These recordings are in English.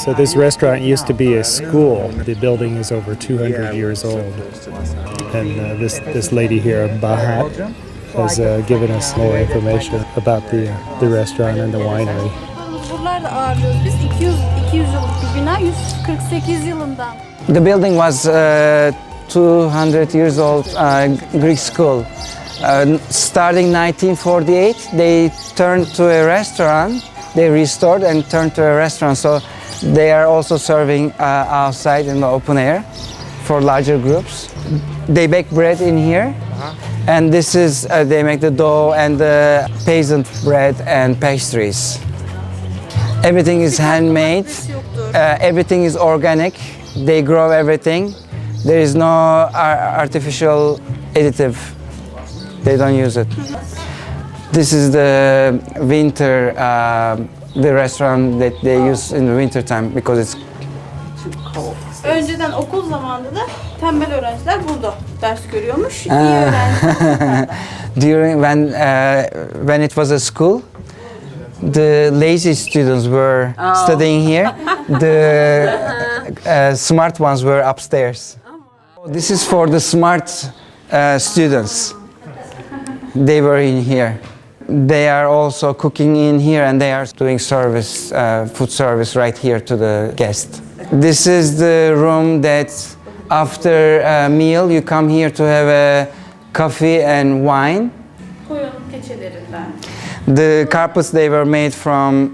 So this restaurant used to be a school. The building is over 200 years old. And this lady here, Bahat, has given us more information about the restaurant and the winery. Buralarda ağırlıyoruz biz 200 yıllık bir bina 148 yılından. The building was 200 years old Greek school. Starting 1948, they turned to a restaurant. They restored and turned to a restaurant. So they are also serving outside in the open air for larger groups. They bake bread in here. And this is, they make the dough and the peasant bread and pastries. Everything is handmade. Everything is organic. They grow everything. There is no artificial additive. They don't use it. This is the winter, the restaurant that they use in the winter time because it's cold. Önceden okul zamanında da tembel öğrenciler burada ders görüyormuş. İyi öğrenciler during when it was a school, the lazy students were studying here. The smart ones were upstairs. This is for the smart students. They were in here. They are also cooking in here and they are doing service, food service right here to the guest. This is the room that after a meal you come here to have a coffee and wine. The carpets, they were made from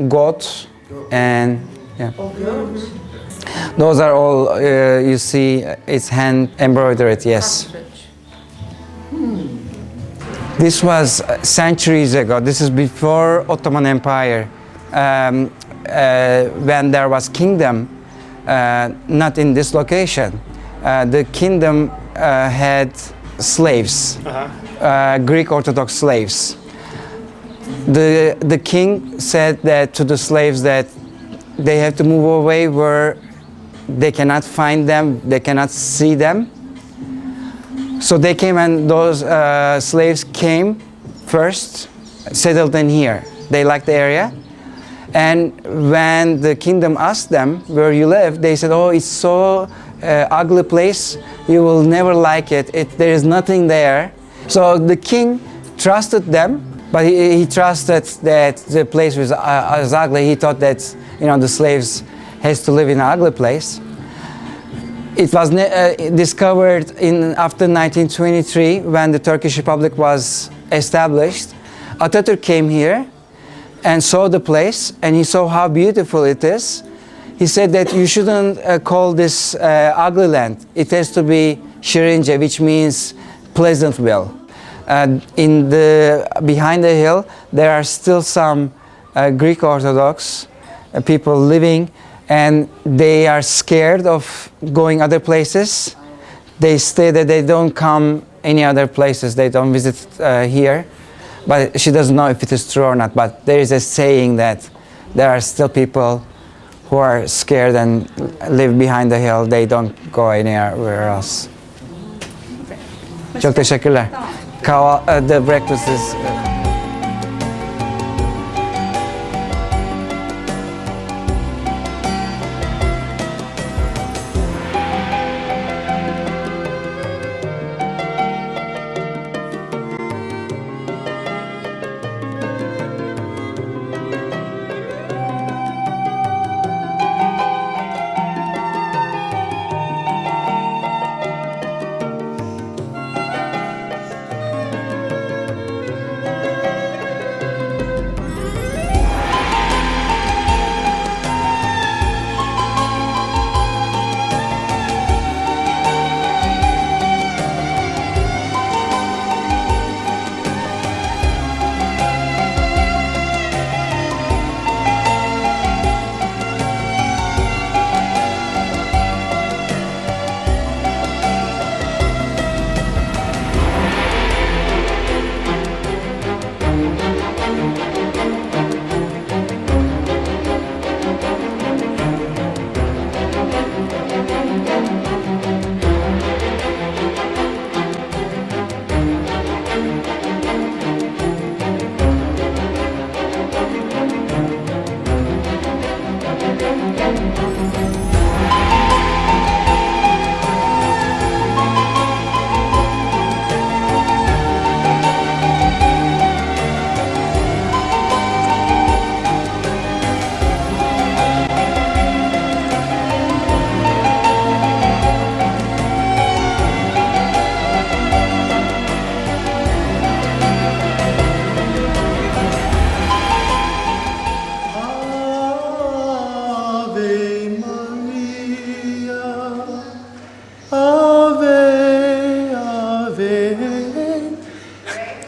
goat and yeah. Those are all, you see, it's hand embroidered, yes. This was centuries ago. This is before Ottoman Empire. When there was kingdom, not in this location. The kingdom had slaves, Greek Orthodox slaves. The king said that to the slaves that they have to move away where they cannot find them, they cannot see them. So they came and those slaves came first, settled in here. They liked the area. And when the kingdom asked them where you live, they said, oh, it's so ugly place, you will never like it. There is nothing there. So the king trusted them, but he trusted that the place was ugly. He thought that, you know, the slaves has to live in an ugly place. It was discovered after 1923 when the Turkish Republic was established. Atatürk came here and saw the place and he saw how beautiful it is. He said that you shouldn't call this ugly land. It has to be Sirince, which means Pleasantville. Behind the hill there are still some Greek Orthodox people living, and they are scared of going other places. They stay there, they don't come any other places, they don't visit here. But she doesn't know if it is true or not, but there is a saying that there are still people who are scared and live behind the hill, they don't go anywhere else. Çok teşekkürler. The breakfast is...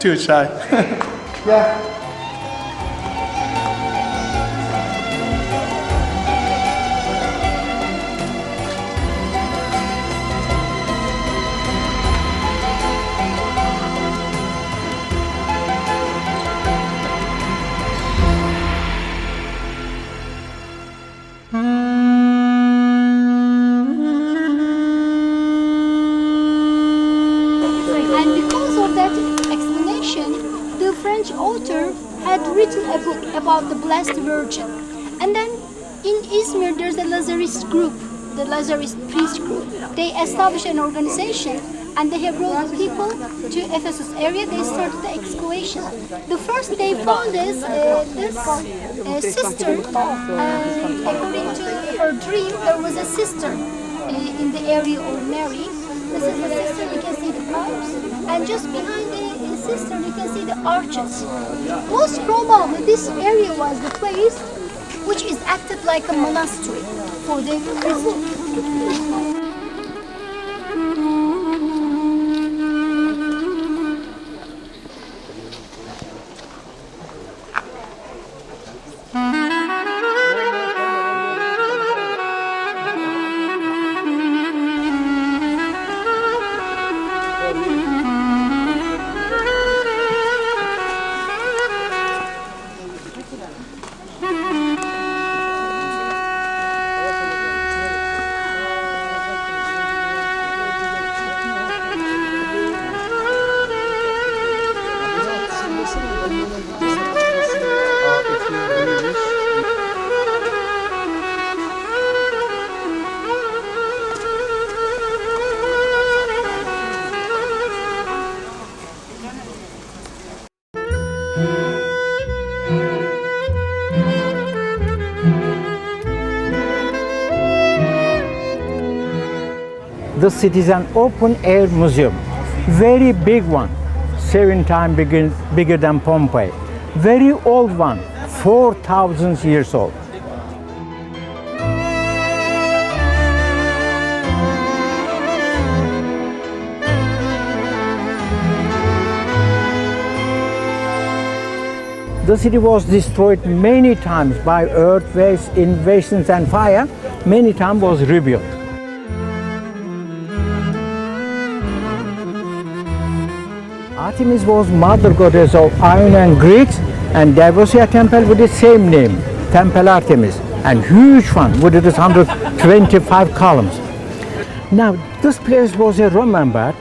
Too shy. Yeah. And because of that explanation, the French author had written a book about the Blessed Virgin. And then in Izmir, there's a Lazarist group, the Lazarist priest group. They established an organization and they have brought people to Ephesus area. They started the excavation. The first they found this sister. According to her dream, there was a sister in the area of Mary. This is the sister, we can see the pipes, and just behind the sister we can see the arches. Most probably this area was the place which is acted like a monastery for the prison. The city is an open-air museum, very big one, 7 times bigger than Pompeii. Very old one, 4,000 years old. The city was destroyed many times by earthquakes, invasions and fire. Many times was rebuilt. Artemis was mother goddess of Ionian Greeks, and there was a temple with the same name, Temple Artemis, and huge one with its 125 columns. Now, this place was a Roman bath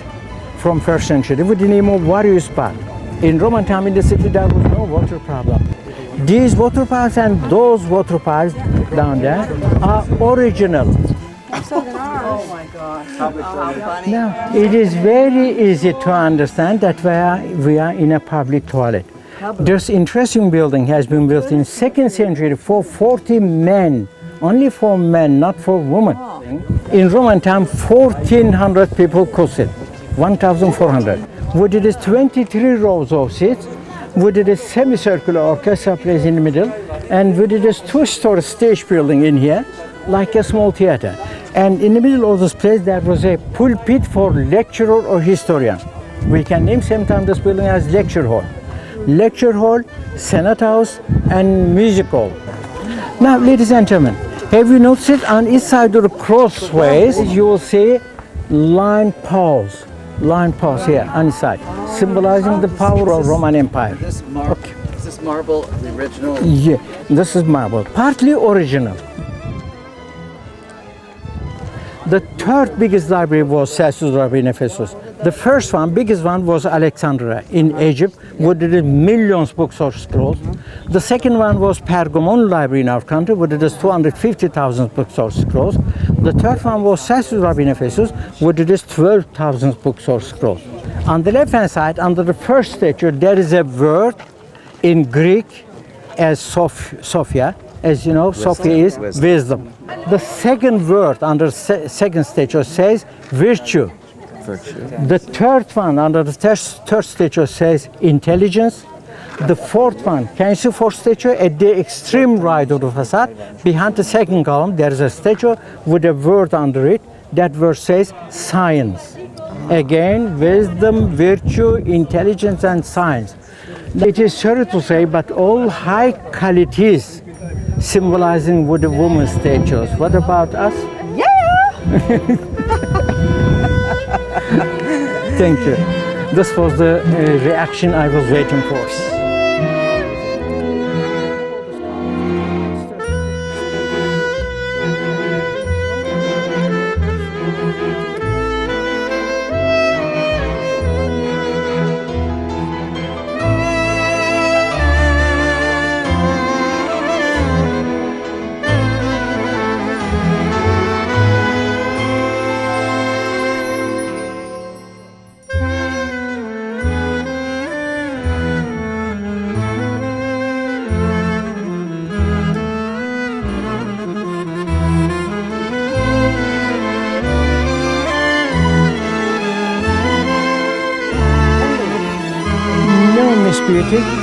from 1st century with the name of Varius Bath. In Roman time in the city there was no water problem. These water pipes and those water pipes down there are original. Oh my gosh. How funny. Now, it is very easy to understand that we are in a public toilet. This interesting building has been built in 2nd century for 40 men, only for men, not for women. In Roman time, 1,400 people could sit, 1,400. With it is 23 rows of seats, with it is semicircular orchestra plays in the middle, and with it is 2-story stage building in here, like a small theater. And in the middle of this place there was a pulpit for lecturer or historian. We can name sometimes this building as lecture hall. Lecture hall, Senate House and music hall. Now ladies and gentlemen, have you noticed on each side of the crossways you will see line paws here on the side, symbolizing the power of Roman Empire. Is this marble the original? Yeah, this is marble, partly original. The third biggest library was Celsus Library in Ephesus. The first one, biggest one, was Alexandria in Egypt, with the millions books or scrolls. The second one was Pergamon Library in our country, with the 250,000 books or scrolls. The third one was Celsus Library in Ephesus, with the 12,000 books or scrolls. On the left-hand side, under the first statue, there is a word in Greek as Sophia. As you know, Sophia is wisdom. The second word under second statue says virtue. The third one under the third statue says intelligence. The fourth one, can you see fourth statue? At the extreme right of the facade, behind the second column, there is a statue with a word under it. That word says science. Again, wisdom, virtue, intelligence, and science. It is sorry to say, but all high qualities symbolizing with the woman statues. What about us? Thank you. This was the reaction I was waiting for. Miss Beauty.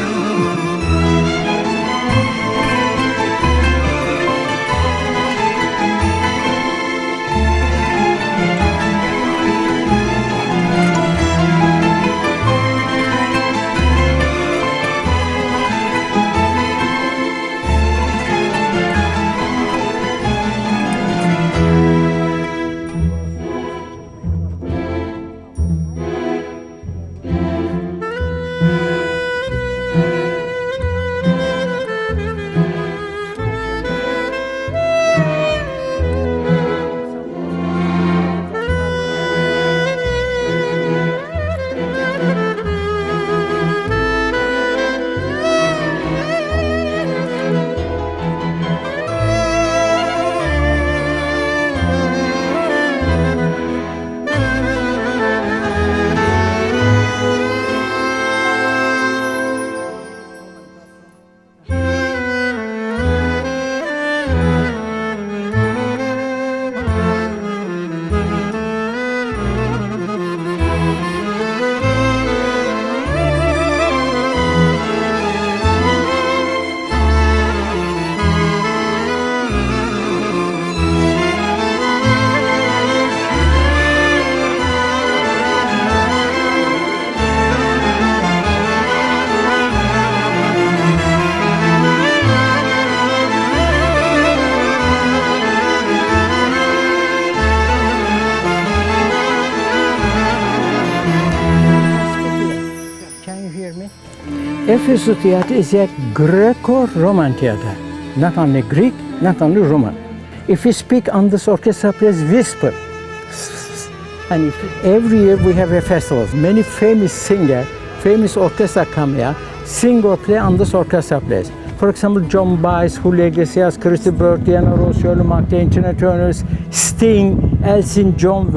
Ephesus theater is a Greco-Roman theater, not only Greek, not only Roman. If we speak on this orchestra plays whisper. And every year we have a festival. Many famous singers, famous orchestra come here, sing or play on this orchestra plays. For example, John Baez, Julio Iglesias, Christy Burt, Diana Ross, Shirley MacLaine, Tina Turner, Sting, Elton John.